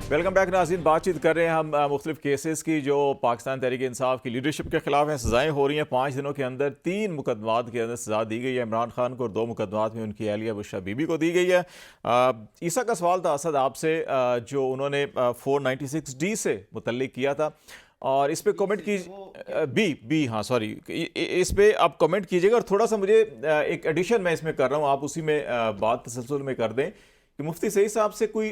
Welcome back नाज़रीन। बातचीत कर रहे हैं हम मुख्तलिफ केसेस की जो पाकिस्तान तहरीक इंसाफ की लीडरशिप के खिलाफ हैं। सज़ाएँ हो रही हैं। 5 दिनों के अंदर 3 मुकदमात के अंदर सज़ा दी गई है इमरान खान को और 2 मुकदमात में उनकी अहलिया बुशरा बीबी को दी गई है। ईसा का सवाल था असद आपसे, जो उन्होंने 496D से मुतल्लिक किया था और इस पर कमेंट कीजिए। बी हाँ सॉरी, इस पर आप कमेंट कीजिएगा और थोड़ा सा मुझे एक एडिशन मैं इसमें कर रहा हूँ, आप उसी में बात तसलसल में कर दें कि मुफ्ती सईद साहब से कोई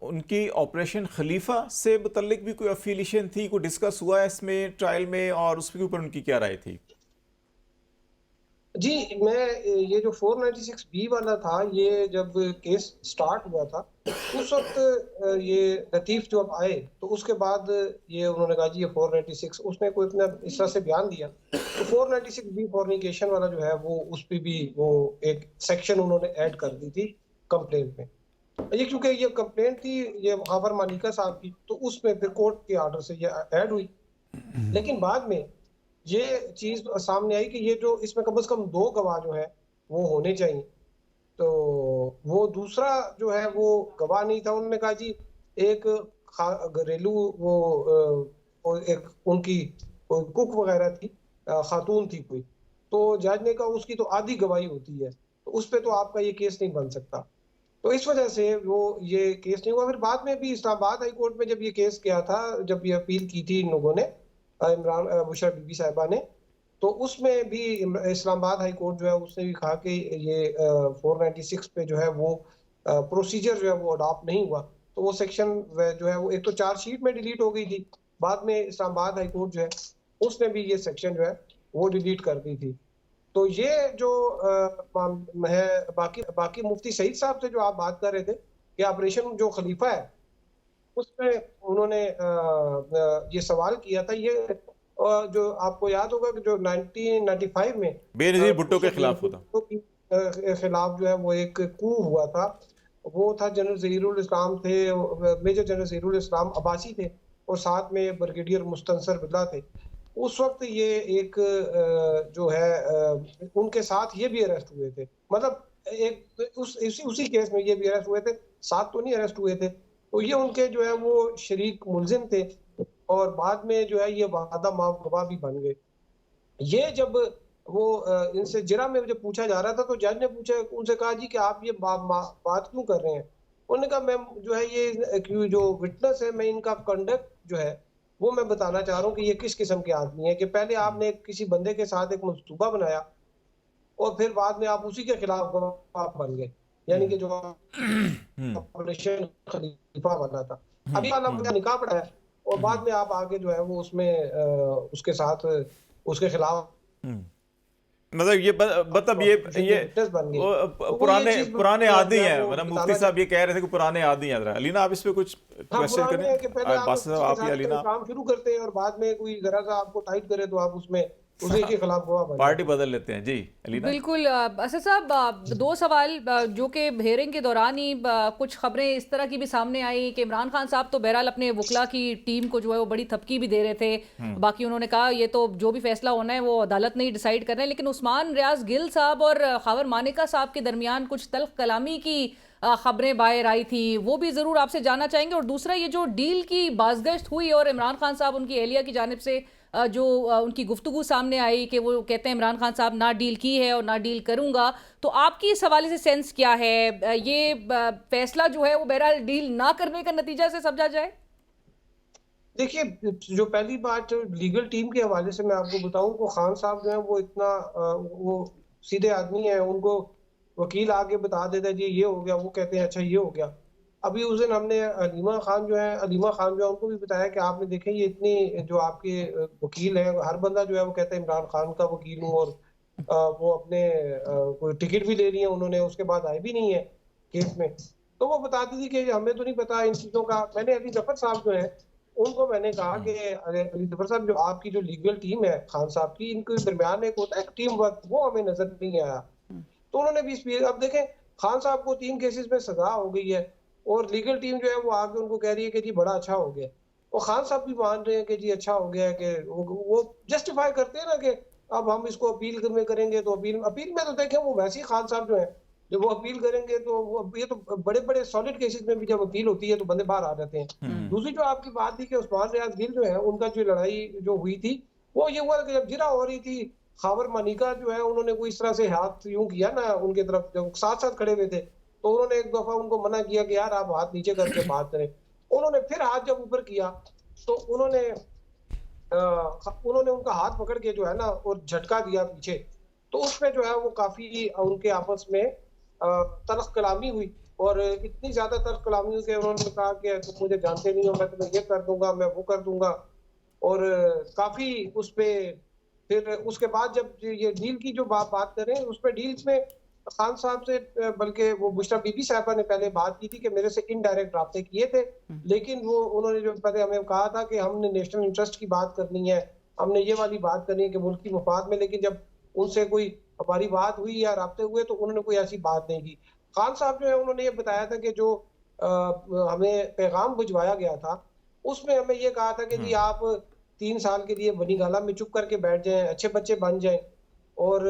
उनकी ऑपरेशन खलीफा से मुतल्लिक भी कोई अफिलिएशन थी, कोई डिस्कस हुआ है इसमें ट्रायल में, और उसके ऊपर उनकी क्या राय थी? जी, मैं ये जो 496B वाला था, ये जब केस स्टार्ट हुआ था, उस वक़्त ये लतीफ़ जब आए, तो उसके बाद ये उन्होंने कहा जी ये 496, उसने कोई अपना इस तरह से बयान दिया। तो 496B फॉर्निकेशन वाला जो है वो उस पे भी वो एक सेक्शन उन्होंने ऐड कर दी थी कंप्लेंट में। ये क्योंकि ये कंप्लेंट थी ये ग़ाफ़र मालिका साहब की, तो उसमें फिर कोर्ट के ऑर्डर से ये ऐड हुई। लेकिन बाद में ये चीज़ सामने आई कि ये जो इसमें कम से कम 2 गवाह जो है वो होने चाहिए। तो वो दूसरा जो है वो गवाह नहीं था। उन्होंने कहा जी एक घरेलू वो एक उनकी कोई कुक वगैरह थी, खातून थी कोई। तो जज ने कहा उसकी तो आधी गवाही होती है, तो उस पे तो आपका ये केस नहीं बन सकता। तो इस वजह से वो ये केस नहीं हुआ। फिर बाद में भी इस्लामाबाद हाई कोर्ट में जब ये केस गया था, जब ये अपील की थी इन लोगों ने, इमरान बुशरा बीबी साहिबा ने, तो उसमें भी इस्लामाबाद हाई कोर्ट जो है उसने भी कहा कि ये 496 पे जो है वो प्रोसीजर जो है वो अडॉप्ट नहीं हुआ। तो वो सेक्शन जो है वो एक तो चार्जशीट में डिलीट हो गई थी, बाद में इस्लामाबाद हाई कोर्ट जो है उसने भी ये सेक्शन जो है वो डिलीट कर दी थी। तो ये जो है बाकी बाकी मुफ्ती सईद साहब से जो आप बात कर रहे थे कि ऑपरेशन जो खलीफा है उसमें उन्होंने ये सवाल किया था। ये जो आपको याद होगा कि जो 1995 में बेनज़ीर भुट्टो के खिलाफ होता। भुट्टो की खिलाफ जो है वो एक कू हुआ था। वो था जनरल ज़हीरुल इस्लाम थे, मेजर जनरल ज़हीरुल इस्लाम अब्बासी थे और साथ में ब्रिगेडियर मुस्तनसर बिल्ला थे। उस वक़्त ये एक जो है उनके साथ ये भी अरेस्ट हुए थे। मतलब एक उसी केस में ये भी अरेस्ट हुए थे, साथ तो नहीं अरेस्ट हुए थे। तो ये उनके जो है वो शरीक मुल्ज़िम थे और बाद में जो है ये वादा माफ गवाह भी बन गए। ये जब वो इनसे जिरा में जब पूछा जा रहा था तो जज ने पूछा उनसे कहा जी कि आप ये बात क्यों कर रहे हैं? उन्होंने कहा मैं जो है ये जो विटनेस है मैं इनका कंडक्ट जो है वो मैं बताना चाह रहा हूँ कि ये किस किस्म के आदमी है कि पहले आपने किसी बंदे के साथ एक मंसूबा बनाया और फिर बाद में आप उसी के खिलाफ गवाह बन गए। यानी कि जो ऑपरेशन खलीफा वाला था। अभी वाला मुझे निकाह पड़ा है और बाद में आप आगे जो है वो उसमें उसके साथ उसके खिलाफ मतलब ये मतलब ये विटनेस बन गई। तो वो ये पुराने चीज़ पुराने आदी मैं हैं। वो मतलब मुफ्ती बताना साहब ये कह रहे थे कि पुराने आदी हैं। जरा अलीना आप इस पे कुछ हाँ, क्वेश्चन पुराने हैं कि पहले करें। आप बास किसी के आप या साथ अलीना, काम शुरू करते हैं और बाद में कोई ज़रा-सा आपको टाइट करे तो आप उसमें उसी के खिलाफ गवाह बन पार्टी जाते हैं। बदल लेते हैं। जी अलीना। बिल्कुल असद साहब, 2 सवाल जो कि हेयरिंग के दौरान ही कुछ खबरें इस तरह की भी सामने आई कि इमरान खान साहब तो बहरहाल अपने वकला की टीम को जो है वो बड़ी थपकी भी दे रहे थे। बाकी उन्होंने कहा ये तो जो भी फैसला होना है वो अदालत नहीं डिसाइड कर रहे हैं, लेकिन उस्मान रियाज गिल साहब और ख़ावर मानिका साहब के दरमियान कुछ तल्ख कलामी की खबरें बाहर आई थी, वो भी ज़रूर आपसे जानना चाहेंगे। और दूसरा ये जो डील की बाज़गश्त हुई और इमरान खान साहब उनकी एहलिया की जानिब से जो उनकी गुफ्तगू सामने आई कि वो कहते हैं इमरान खान साहब ना डील की है और ना डील करूंगा, तो आपकी इस हवाले से सेंस क्या है? ये फैसला जो है वो बहरहाल डील ना करने का नतीजा से समझा जाए? देखिए, जो पहली बात लीगल टीम के हवाले से मैं आपको बताऊँ तो खान साहब जो हैं वो इतना वो सीधे आदमी हैं, उनको वकील आके बता देता है जी ये हो गया, वो कहते हैं अच्छा ये हो गया। अभी उस दिन हमने अलीमा खान जो है उनको भी बताया कि आपने देखें ये इतनी जो आपके वकील हैं, हर बंदा जो है वो कहता है इमरान खान का वकील हूँ और वो अपने कोई टिकट भी ले ली है उन्होंने, उसके बाद आए भी नहीं है केस में। तो वो बताती थी कि हमें तो नहीं पता इन चीज़ों का। मैंने अली जफर साहब जो हैं उनको मैंने कहा कि अरे अली जफर साहब जो आपकी जो लीगल टीम है खान साहब की, इनके दरमियान एक होता है टीम वर्क, वो हमें नजर नहीं आया। तो उन्होंने भी अब देखें खान साहब को 3 केसेस में सजा हो गई है और लीगल टीम जो है वो आके उनको कह रही है कि जी बड़ा अच्छा हो गया। और खान साहब भी मान रहे हैं कि जी अच्छा हो गया है कि वो जस्टिफाई करते हैं ना कि अब हम इसको अपील में करेंगे तो अपील अपील में तो देखें वो वैसे ही खान साहब जो है जब वो अपील करेंगे तो वो, ये तो बड़े बड़े सॉलिड केसेस में भी जब अपील होती है तो बंदे बाहर आ जाते हैं। दूसरी जो आपकी बात थी कि उस्मान रियाज गिल जो है उनका जो लड़ाई जो हुई थी वो ये हुआ कि जब जिरा हो रही थी, खावर मानिका जो है उन्होंने कोई इस तरह से हाथ यूं किया ना उनके तरफ, जब साथ साथ खड़े हुए थे तो उन्होंने एक दफा उनको मना किया कि यार आप हाथ नीचे करके बात करें। उन्होंने फिर हाथ जब ऊपर किया तो उन्होंने उनका हाथ पकड़ के जो है ना और झटका दिया पीछे, तो उसमें जो है वो काफी उनके आपस में तल्ख कलामी हुई, और इतनी ज्यादा तल्ख कलामी हुई कि उन्होंने कहा कि तुम मुझे जानते नहीं हो, मैं तुम्हें ये कर दूंगा, मैं वो कर दूंगा। और काफी उस पे फिर उसके बाद जब ये डील की जो बात करें उस पर डील्स में खान साहब से बल्कि वो बुशरा बीबी साहबा ने पहले बात की थी कि मेरे से इनडायरेक्ट राब्ते किए थे, लेकिन वो उन्होंने जो पहले हमें कहा था कि हमने नेशनल इंटरेस्ट की बात करनी है, हमने ये वाली बात करनी है कि मुल्क की मफाद में, लेकिन जब उनसे कोई हमारी बात हुई या राब्ते हुए तो उन्होंने कोई ऐसी बात नहीं की। खान साहब जो है उन्होंने ये बताया था कि जो हमें पैगाम भिजवाया गया था उसमें हमें ये कहा था कि जी आप 3 साल के लिए बनी गाला में चुप करके बैठ जाएं, अच्छे बच्चे बन जाएं, और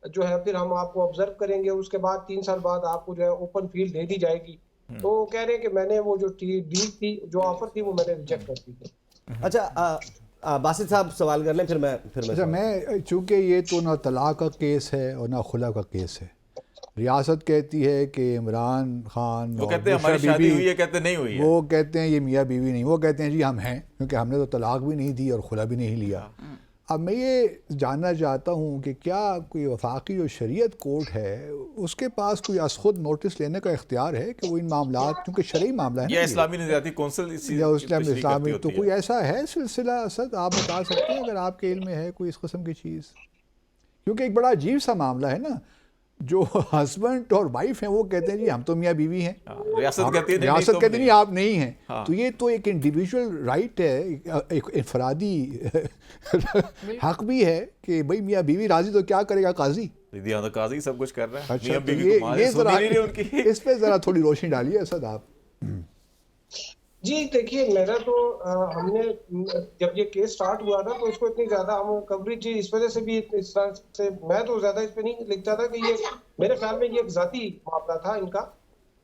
जो है फिर हम आपको ऑब्जर्व करेंगे, उसके बाद 3 साल बाद आपको जो है ओपन फील्ड दे दी जाएगी। तो कह रहे हैं कि मैंने वो जो डील थी, जो ऑफर थी, वो मैंने रिजेक्ट कर दी थी। अच्छा, बासित साहब सवाल कर लें, फिर मैं अच्छा, मैं चूंकि ये तो ना तलाक का केस है और ना खुला का केस है, रियासत कहती है कि इमरान खान वो कहते हैं हमारी शादी हुई है, कहते नहीं हुई है, वो कहते हैं ये मियाँ बीवी नहीं, वो कहते हैं जी हम हैं, क्योंकि हमने तो तलाक भी नहीं दी और खुला भी नहीं लिया। अब मैं ये जानना चाहता हूँ कि क्या कोई वफाकी जो शरीयत कोर्ट है उसके पास कोई खुद नोटिस लेने का इख्तियार है कि वो इन मामला, क्योंकि शरई मामला है या इस्लामी नज़रियाती कौंसिल या इस्लामी, तो कोई ऐसा है सिलसिला असद, आप बता सकते हैं अगर आपके इल्म में है कोई इस किस्म की चीज़? क्योंकि एक बड़ा अजीब सा मामला है ना, जो हस्बैंड और वाइफ हैं वो कहते हैं जी हम तो मियाँ बीवी हैं, रियासत कहती नहीं आप नहीं हैं। तो ये तो एक इंडिविजुअल राइट है, एक इनफरादी हक भी है कि भाई मियाँ बीवी राजी तो क्या करेगा काजी, तो काजी सब कुछ कर रहा है। अच्छा, तो ये जरा इस पे जरा थोड़ी रोशनी डालिए असद आप। जी देखिए, मेरा तो हमने जब ये केस स्टार्ट हुआ था तो इसको इतनी ज्यादा हम कवरेज इस वजह से भी इस तरह से मैं तो ज्यादा इस पे नहीं लिखता था कि ये मेरे ख्याल में ये एक जाती मामला था इनका,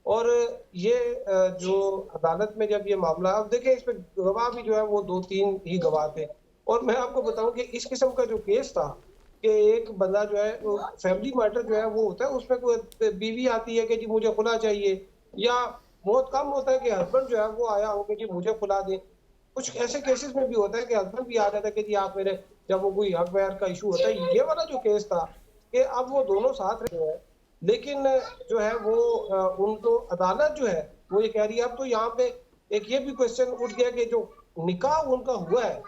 और ये जो अदालत में जब ये मामला, अब देखिए इस पे गवाह भी जो है वो 2-3 ही गवाह थे, और मैं आपको बताऊं कि इस किस्म का जो केस था कि एक बंदा जो है फैमिली मैटर जो है वो होता है, उसमें कोई बीवी आती है कि जी मुझे खुला चाहिए, या बहुत कम होता है कि हस्बैंड जो है वो आया हो कि जी मुझे खुला दें। कुछ ऐसे केसेस में भी होता है कि हस्बैंड भी आ जाता है कि जी आप मेरे, जब वो कोई हक बयान का इशू होता है। ये वाला जो केस था कि अब वो दोनों साथ रहे हैं, लेकिन जो है वो उनको अदालत जो है वो ये कह रही है। अब तो यहाँ पे एक ये भी क्वेश्चन उठ गया कि जो निकाह उनका हुआ है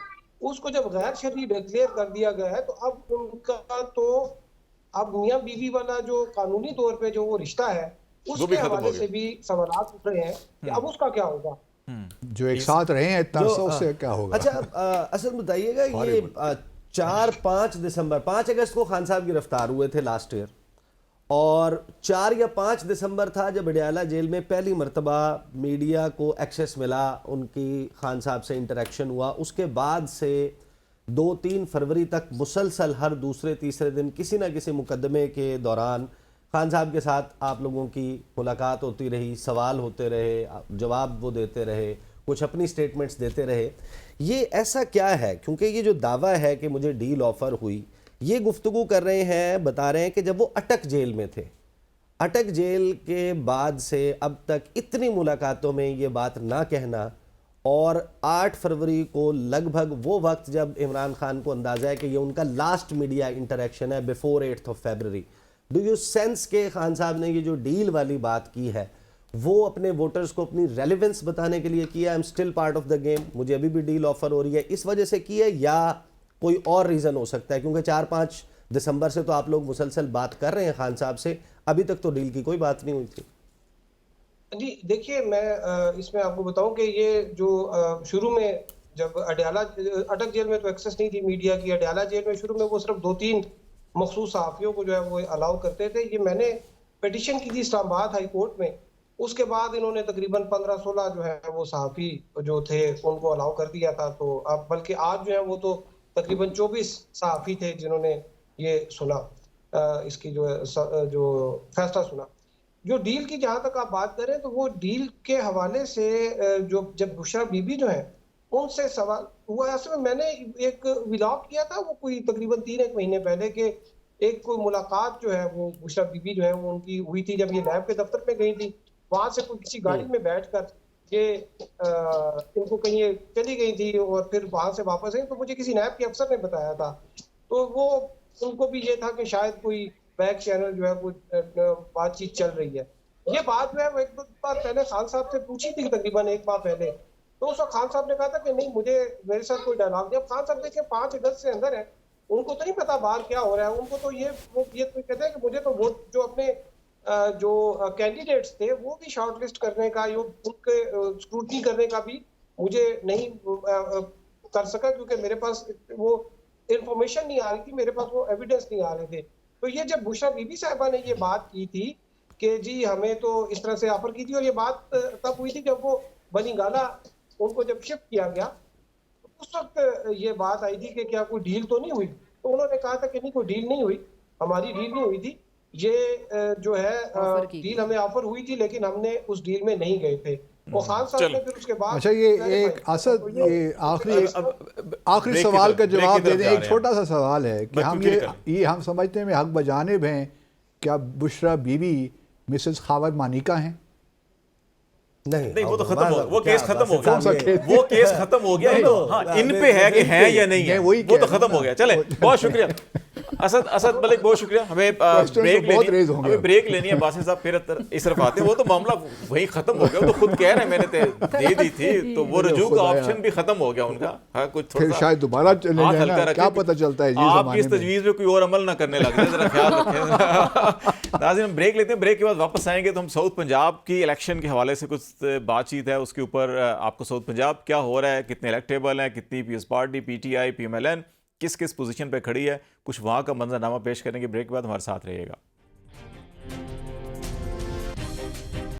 उसको जब गैर शरई डिक्लेयर कर दिया गया है, तो अब उनका तो अब मियाँ बीवी वाला जो कानूनी तौर पे जो वो रिश्ता है उसके हवाले से भी सवाल उठ रहे हैं कि अब उसका क्या होगा, जो एक साथ रहे हैं इतना उससे क्या होगा। अच्छा, असल बताइएगा, ये 4-5 दिसंबर 5 अगस्त को खान साहब गिरफ्तार हुए थे लास्ट ईयर, और 4 या 5 दिसंबर था जब अडयाला जेल में पहली मरतबा मीडिया को एक्सेस मिला, उनकी खान साहब से इंटरेक्शन हुआ। उसके बाद से 2-3 फरवरी तक मुसलसल हर दूसरे तीसरे दिन किसी ना किसी मुकदमे के दौरान खान साहब के साथ आप लोगों की मुलाकात होती रही, सवाल होते रहे, जवाब वो देते रहे, कुछ अपनी स्टेटमेंट्स देते रहे। ये ऐसा क्या है? क्योंकि ये जो दावा है कि मुझे डील ऑफर हुई, ये गुफ्तगू कर रहे हैं, बता रहे हैं कि जब वो अटक जेल में थे, अटक जेल के बाद से अब तक इतनी मुलाकातों में ये बात ना कहना, और 8 फरवरी को लगभग वो वक्त जब इमरान खान को अंदाज़ा है कि ये उनका लास्ट मीडिया इंटरेक्शन है before 8 February. Do you sense के खान साहब ने ये जो डील वाली बात की है वो अपने वोटर्स को अपनी रेलेवेंस बताने के लिए किया, I am still part of the game, मुझे अभी भी डील ऑफर हो रही है, इस वजह से की है, या कोई और रीज़न हो सकता है? क्योंकि 4-5 दिसंबर से तो आप लोग मुसलसल बात कर रहे हैं खान साहब से, अभी तक तो डील की कोई बात नहीं हुई थी। जी देखिए, मैं इसमें आपको बताऊं कि ये जो शुरू में जब अडयाला अटक जेल में तो एक्सेस नहीं थी मीडिया की, अडयाला जेल में शुरू में वो सिर्फ 2-3 मखसूस सहाफ़ियों को जो है वो अलाउ करते थे। ये मैंने पिटीशन की थी इस्लामाबाद हाई कोर्ट में, उसके बाद इन्होंने तकरीबन 15-16 जो है वो सहाफ़ी जो थे उनको अलाउ कर दिया था। तो अब बल्कि आज जो है वो तो तकरीबन 24 सहाफ़ी थे जिन्होंने ये सुना, इसकी जो फैसला सुना। जो डील की जहां तक आप बात करें तो वो डील के हवाले से जो जब बुशरा बीबी जो है उनसे सवाल हुआ, असल में मैंने एक व्लॉग किया था वो कोई तकरीबन 3-1 महीने पहले के एक कोई मुलाकात जो है वो बुशरा बीबी जो है वो उनकी हुई थी जब ये नैब के दफ्तर में गई थी। वहां से कोई किसी गाड़ी में बैठकर ये इनको कहीं ये चली गई थी और फिर वहां से वापस आई, तो मुझे किसी नैब के अफसर ने बताया था। तो वो उनको भी ये था कि शायद कोई बैक चैनल जो है वो बातचीत चल रही है। ये बात जो है वो एक दो बार पहले खान साहब से पूछी थी, तकरीबन एक माह पहले। तो उस वक्त खान साहब ने कहा था कि नहीं मुझे मेरे साथ कोई डायलॉग नहीं। अब खान साहब देखिए 5 अगस्त से अंदर है, उनको तो नहीं पता बाहर क्या हो रहा है। उनको तो ये तो कहते हैं कि मुझे तो वोट जो अपने जो कैंडिडेट्स थे वो भी शॉर्टलिस्ट करने का, उनके स्क्रूटनी करने का भी मुझे नहीं कर सका, क्योंकि मेरे पास वो इंफॉर्मेशन नहीं आ रही थी, मेरे पास वो एविडेंस नहीं आ रहे थे। तो ये जब बुशरा बीबी साहिबा ने ये बात की थी कि जी हमें तो इस तरह से ऑफर की थी, और ये बात तब हुई थी जब वो बनी गाला उनको जब शिफ्ट किया गया, तो उस वक्त ये बात आई थी कि क्या कोई डील तो नहीं हुई। तो उन्होंने कहा था कि नहीं कोई डील नहीं हुई, हमारी डील नहीं हुई थी, ये जो है डील हमें ऑफर हुई थी लेकिन हमने उस डील में नहीं गए थे। वो खान साहब ने फिर उसके बाद अच्छा, ये एक असद ये आखिरी सवाल का जवाब दे दें। एक छोटा सा सवाल है कि हम ये हम समझते हैं हक बजानिब हैं, क्या बुशरा बीबी मिसेस खावर मानिका हैं? नहीं, वो तो खत्म हो, वो केस खत्म हो गया, वो केस खत्म हो गया। हाँ, इन पे है कि हैं या नहीं है, वो तो खत्म हो गया। चले, बहुत शुक्रिया असद मलिक, बहुत शुक्रिया। हमें ब्रेक लेनी है। बासिर साहब फिर इस तरफ आते हैं। वो तो मामला वही खत्म हो गया, वो तो खुद कह रहे हैं मैंने दे दी थी, तो वो रजू का ऑप्शन भी खत्म हो गया उनका। हाँ, कुछ थोड़ा शायद दोबारा क्या पता चलता है आपकी इस तजवीज़ में कोई और अमल ना करने लगे, जरा ख्याल रखें। नाज़रीन, हम ब्रेक लेते हैं। ब्रेक के बाद वापस आएंगे तो हम साउथ पंजाब की इलेक्शन के हवाले से कुछ बातचीत है उसके ऊपर। आपको साउथ पंजाब क्या हो रहा है, कितने इलेक्टेबल हैं, कितनी पीएस पार्टी, पीटीआई, पीएमएलएन किस किस पोजीशन पे खड़ी है, कुछ वहाँ का मंजरनामा पेश करेंगे। ब्रेक के बाद हमारे साथ रहिएगा।